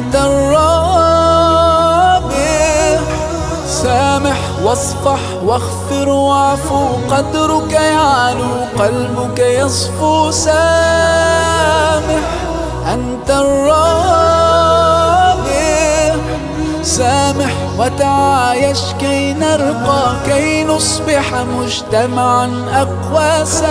أنت الرابع. سامح واصفح واغفر واعفو، قدرك يعلو قلبك يصفو. سامح أنت الرابع. سامح وتعايش كي نرقى، كي نصبح مجتمعا أقوى. سامح